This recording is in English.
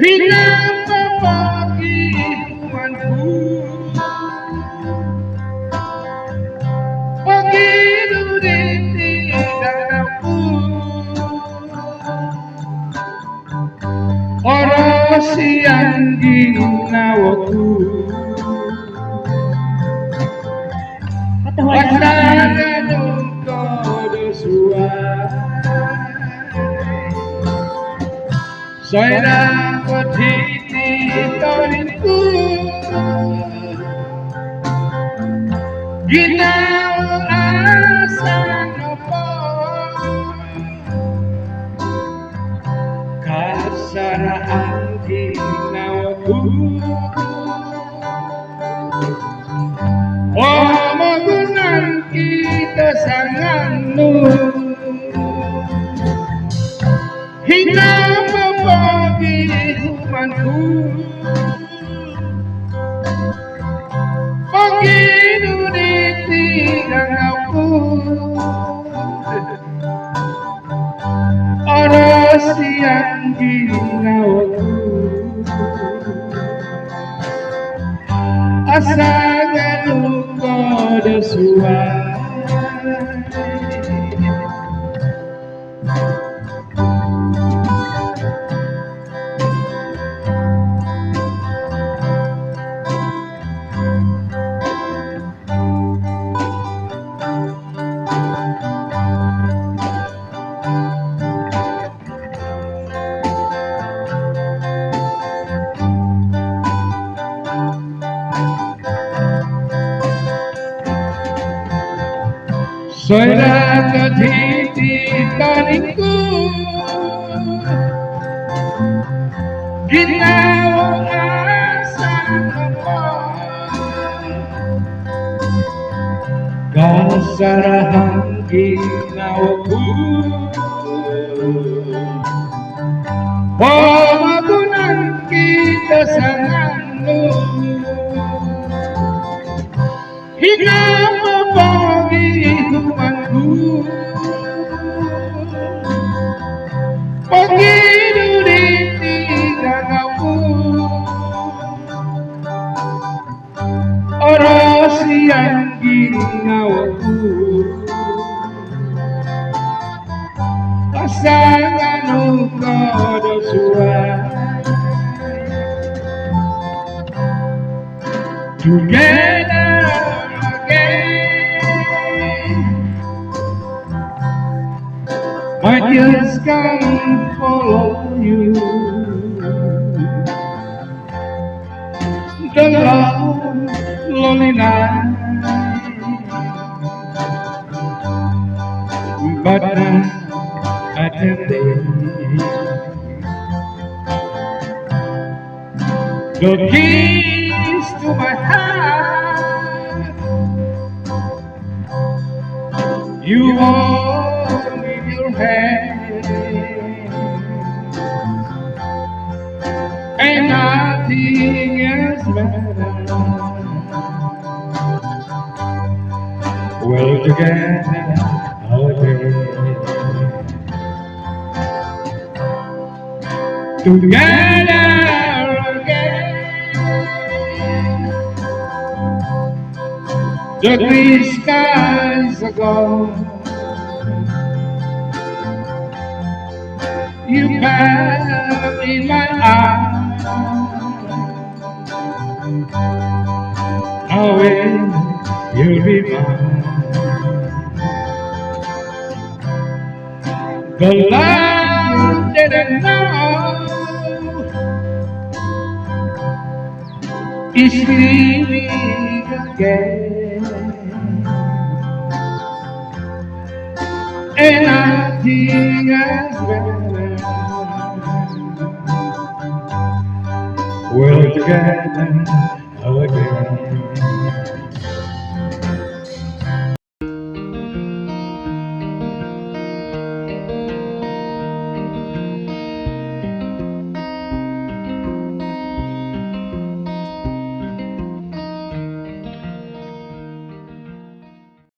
Pinapapagi tuanku begitu ditinggalku orang siang ginawaku Wataran kodo suai Soira Kopinsodu Ginau asa nopo kasarahan ginawaku Oh magunan kita sanganmu hingga membagi hukumanku begitu ditinggalku orang siang ginawaku asagan kodo suai Soira Kopinsodu Ginau asa nopo kasarahan ginawaku pamagunan kita sanganmu hingga membagi hukumanku begitu ditinggalku orang siang ginawaku pasangan kodo suai together my tears can follow you. The lonely night, but now I can live. The keys to my heart, you hold in your hand, and nothing else matters. We're together again, together again. The green skies are gone. You pass in my eyes. How will you be mine? The love that I know is leaving again, and I think as well we're together again.